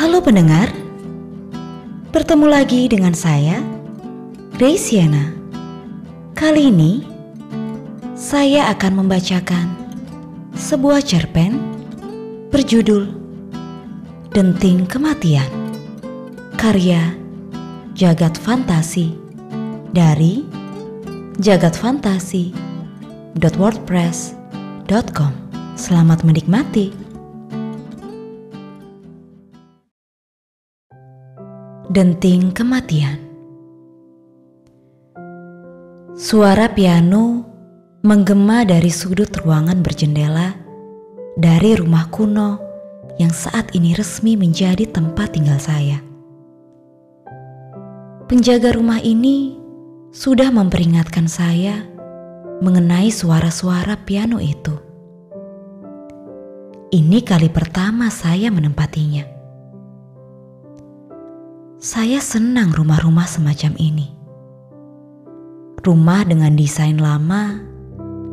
Halo pendengar, bertemu lagi dengan saya, Graciana. Kali ini, saya akan membacakan sebuah cerpen berjudul Denting Kematian, karya Jagat Fantasi dari jagatfantasi.wordpress.com. Selamat menikmati. Denting Kematian. Suara piano menggema dari sudut ruangan berjendela dari rumah kuno yang saat ini resmi menjadi tempat tinggal saya. Penjaga rumah ini sudah memperingatkan saya mengenai suara-suara piano itu. Ini kali pertama saya menempatinya. Saya senang rumah-rumah semacam ini. Rumah dengan desain lama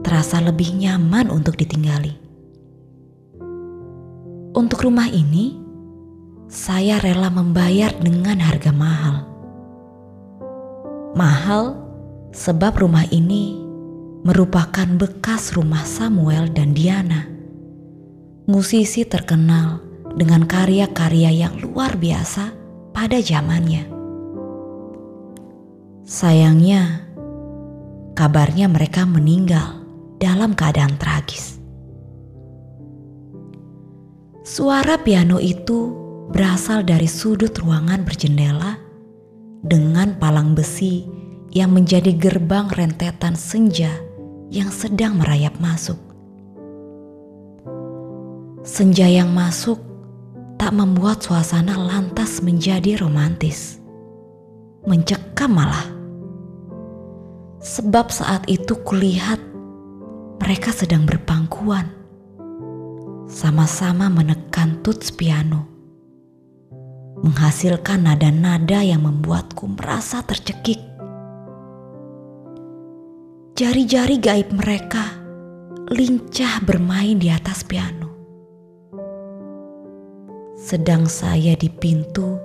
terasa lebih nyaman untuk ditinggali. Untuk rumah ini, saya rela membayar dengan harga mahal. Mahal sebab rumah ini merupakan bekas rumah Samuel dan Diana, musisi terkenal dengan karya-karya yang luar biasa pada zamannya. Sayangnya, kabarnya mereka meninggal dalam keadaan tragis. Suara piano itu berasal dari sudut ruangan berjendela dengan palang besi yang menjadi gerbang rentetan senja yang sedang merayap masuk. Senja yang masuk tak membuat suasana lantas menjadi romantis, mencekam malah. Sebab saat itu kulihat mereka sedang berpangkuan, sama-sama menekan tuts piano, menghasilkan nada-nada yang membuatku merasa tercekik. Jari-jari gaib mereka lincah bermain di atas piano. Sedang saya di pintu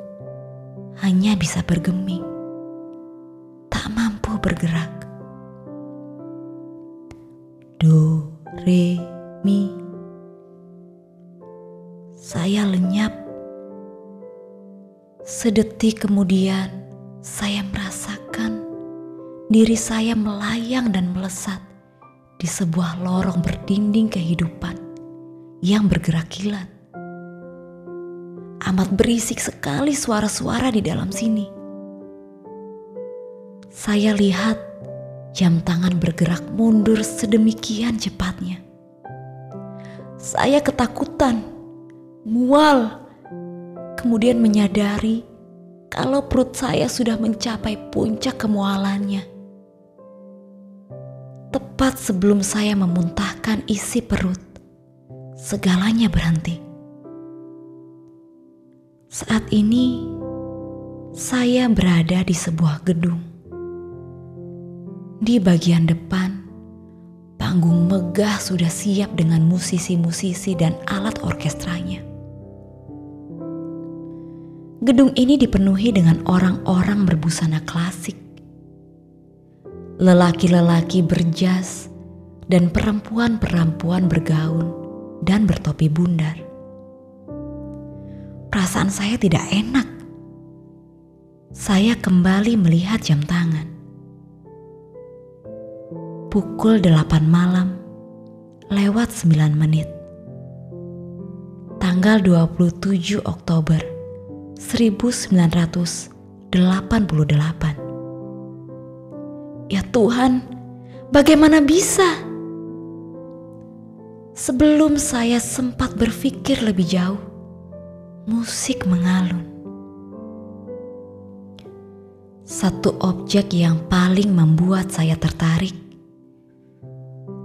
hanya bisa bergeming, tak mampu bergerak. Do, re, mi. Saya lenyap. Sedetik kemudian saya merasakan diri saya melayang dan melesat di sebuah lorong berdinding kehidupan yang bergerak kilat. Amat berisik sekali suara-suara di dalam sini. Saya lihat jam tangan bergerak mundur sedemikian cepatnya. Saya ketakutan, mual, kemudian menyadari kalau perut saya sudah mencapai puncak kemualannya. Tepat sebelum saya memuntahkan isi perut, segalanya berhenti. Saat ini, saya berada di sebuah gedung. Di bagian depan, panggung megah sudah siap dengan musisi-musisi dan alat orkestranya. Gedung ini dipenuhi dengan orang-orang berbusana klasik. Lelaki-lelaki berjas dan perempuan-perempuan bergaun dan bertopi bundar. Perasaan saya tidak enak. Saya kembali melihat jam tangan. Pukul 8 malam, lewat 9 menit. Tanggal 27 Oktober 1988. Ya Tuhan, bagaimana bisa? Sebelum saya sempat berpikir lebih jauh, musik mengalun. Satu objek yang paling membuat saya tertarik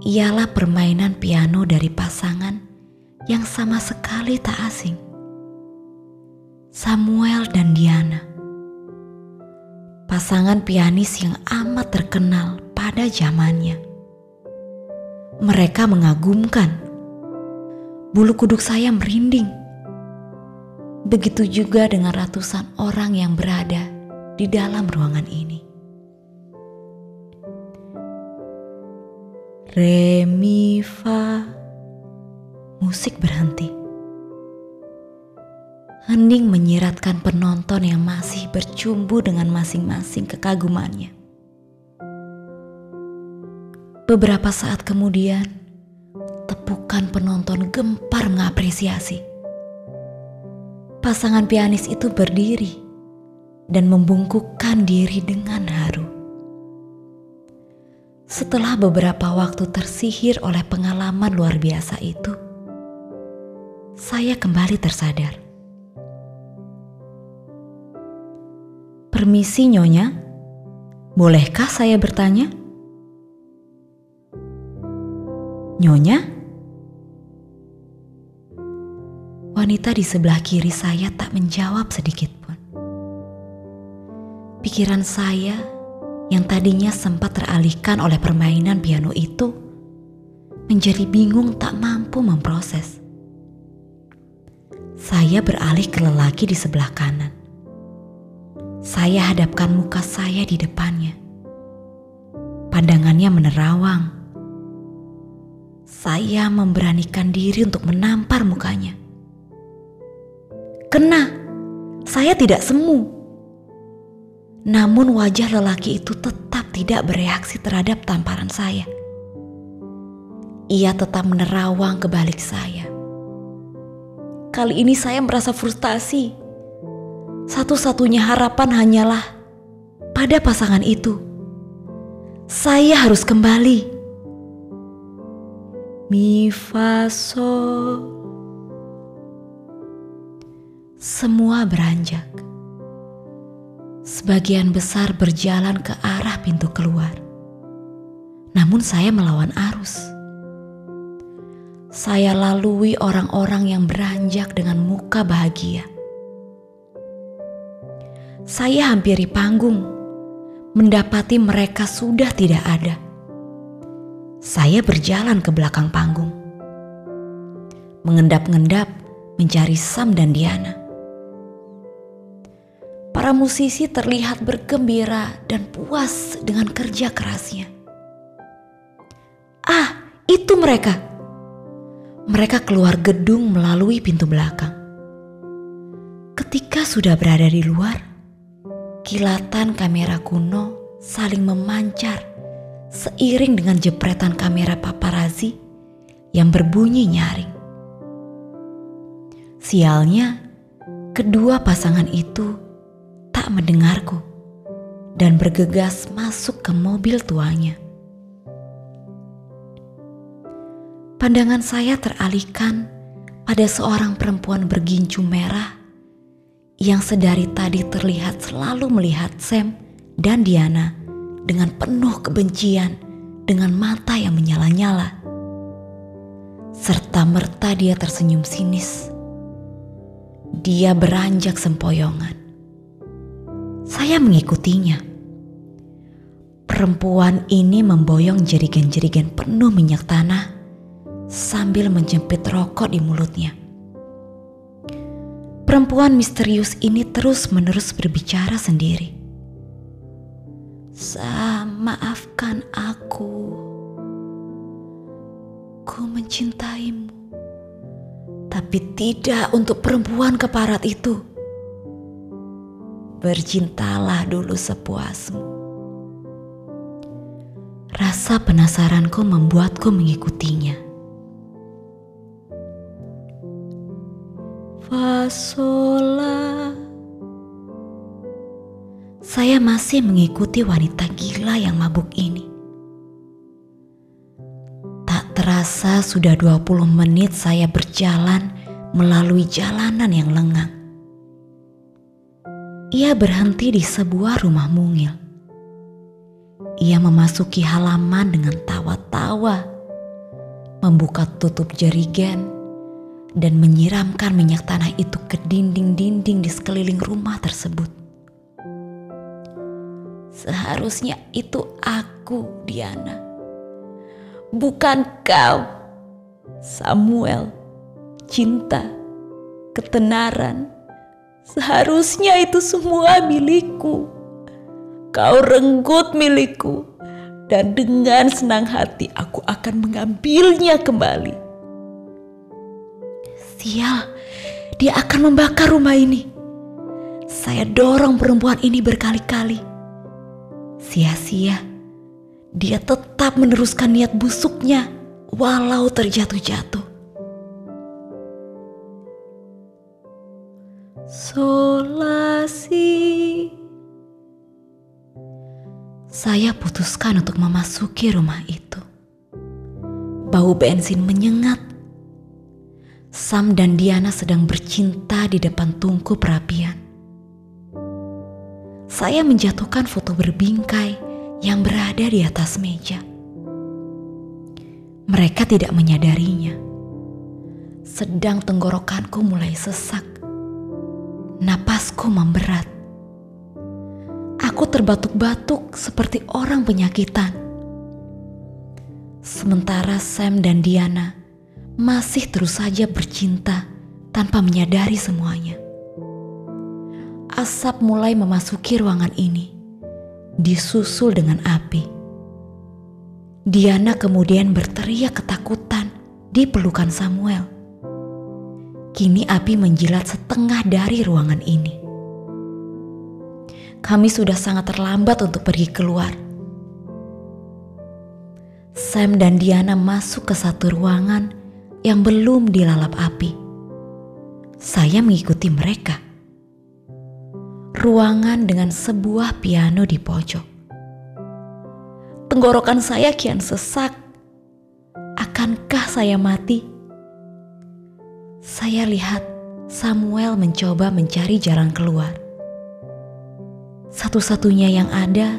ialah permainan piano dari pasangan yang sama sekali tak asing, Samuel dan Diana. Pasangan pianis yang amat terkenal pada zamannya. Mereka mengagumkan. Bulu kuduk saya merinding. Begitu juga dengan ratusan orang yang berada di dalam ruangan ini. Re, mi, fa. Musik berhenti. Hening menyiratkan penonton yang masih bercumbu dengan masing-masing kekagumannya. Beberapa saat kemudian, tepukan penonton gempar mengapresiasi. Pasangan pianis itu berdiri dan membungkukkan diri dengan haru. Setelah beberapa waktu tersihir oleh pengalaman luar biasa itu, saya kembali tersadar. Permisi Nyonya, bolehkah saya bertanya? Nyonya? Wanita di sebelah kiri saya tak menjawab sedikit pun. Pikiran saya yang tadinya sempat teralihkan oleh permainan piano itu menjadi bingung tak mampu memproses. Saya beralih ke lelaki di sebelah kanan. Saya hadapkan muka saya di depannya. Pandangannya menerawang. Saya memberanikan diri untuk menampar mukanya. Kena, saya tidak semu. Namun wajah lelaki itu tetap tidak bereaksi terhadap tamparan saya. Ia tetap menerawang ke balik saya. Kali ini saya merasa frustasi. Satu-satunya harapan hanyalah pada pasangan itu. Saya harus kembali. Mi, fa, sol. Semua beranjak. Sebagian besar berjalan ke arah pintu keluar. Namun saya melawan arus. Saya lalui orang-orang yang beranjak dengan muka bahagia. Saya hampiri panggung, mendapati mereka sudah tidak ada. Saya berjalan ke belakang panggung, mengendap-endap mencari Sam dan Diana. Para musisi terlihat bergembira dan puas dengan kerja kerasnya. Ah, itu mereka! Mereka keluar gedung melalui pintu belakang. Ketika sudah berada di luar, kilatan kamera kuno saling memancar seiring dengan jepretan kamera paparazzi yang berbunyi nyaring. Sialnya, kedua pasangan itu tak mendengarku dan bergegas masuk ke mobil tuanya. Pandangan saya teralihkan pada seorang perempuan bergincu merah yang sedari tadi terlihat selalu melihat Sam dan Diana dengan penuh kebencian dengan mata yang menyala-nyala. Serta-merta dia tersenyum sinis. Dia beranjak sempoyongan. Saya mengikutinya. Perempuan ini memboyong jerigen-jerigen penuh minyak tanah sambil menjepit rokok di mulutnya. Perempuan misterius ini terus-menerus berbicara sendiri. Maafkan aku. Ku mencintaimu. Tapi tidak untuk perempuan keparat itu. Bercintalah dulu sepuasmu. Rasa penasaranku membuatku mengikutinya. Fasola. Saya masih mengikuti wanita gila yang mabuk ini. Tak terasa sudah 20 menit saya berjalan melalui jalanan yang lengang. Ia berhenti di sebuah rumah mungil. Ia memasuki halaman dengan tawa-tawa, membuka tutup jerigen, dan menyiramkan minyak tanah itu ke dinding-dinding di sekeliling rumah tersebut. Seharusnya itu aku, Diana. Bukan kau, Samuel. Cinta, ketenaran, Seharusnya itu semua milikku. Kau renggut milikku, dan dengan senang hati aku akan mengambilnya kembali. Sial, dia akan membakar rumah ini. Saya dorong perempuan ini berkali-kali. Sia-sia, dia tetap meneruskan niat busuknya walau terjatuh-jatuh. Solasi. Saya putuskan untuk memasuki rumah itu. Bau bensin menyengat. Sam dan Diana sedang bercinta di depan tungku perapian. Saya menjatuhkan foto berbingkai yang berada di atas meja. Mereka tidak menyadarinya. Sedang tenggorokanku mulai sesak. Napasku memberat. Aku terbatuk-batuk seperti orang penyakitan. Sementara Sam dan Diana masih terus saja bercinta tanpa menyadari semuanya. Asap mulai memasuki ruangan ini, disusul dengan api. Diana kemudian berteriak ketakutan di pelukan Samuel. Kini api menjilat setengah dari ruangan ini. Kami sudah sangat terlambat untuk pergi keluar. Sam dan Diana masuk ke satu ruangan yang belum dilalap api. Saya mengikuti mereka. Ruangan dengan sebuah piano di pojok. Tenggorokan saya kian sesak. Akankah saya mati? Saya lihat Samuel mencoba mencari jalan keluar. Satu-satunya yang ada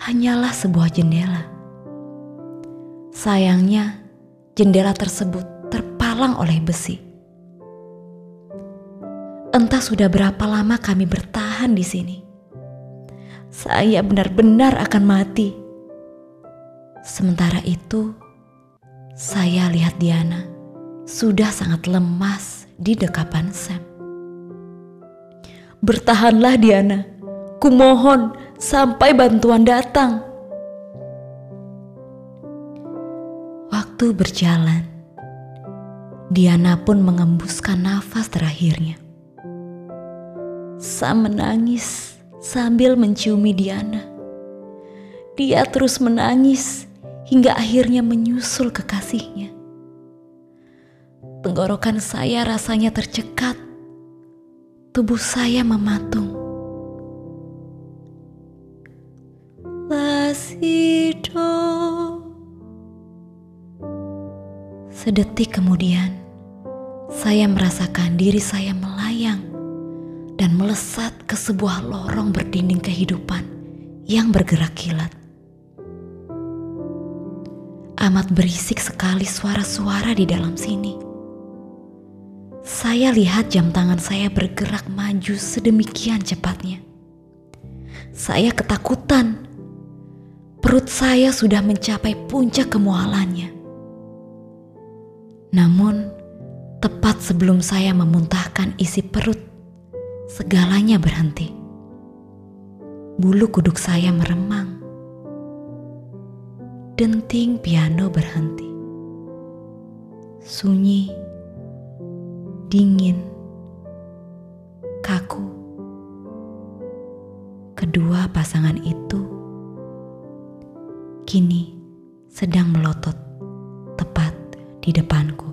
hanyalah sebuah jendela. Sayangnya, jendela tersebut terpalang oleh besi. Entah sudah berapa lama kami bertahan di sini. Saya benar-benar akan mati. Sementara itu, saya lihat Diana sudah sangat lemas di dekapan Sam. Bertahanlah Diana, kumohon sampai bantuan datang. Waktu berjalan, Diana pun mengembuskan nafas terakhirnya. Sam menangis sambil menciumi Diana. Dia terus menangis hingga akhirnya menyusul kekasihnya. Tenggorokan saya rasanya tercekat. Tubuh saya mematung. Lasido. Sedetik kemudian, saya merasakan diri saya melayang dan melesat ke sebuah lorong berdinding kehidupan yang bergerak kilat. Amat berisik sekali suara-suara di dalam sini. Saya lihat jam tangan saya bergerak maju sedemikian cepatnya. Saya ketakutan. Perut saya sudah mencapai puncak kemualannya. Namun, tepat sebelum saya memuntahkan isi perut, segalanya berhenti. Bulu kuduk saya meremang. Denting piano berhenti. Sunyi, dingin, kaku. Kedua pasangan itu kini sedang melotot tepat di depanku.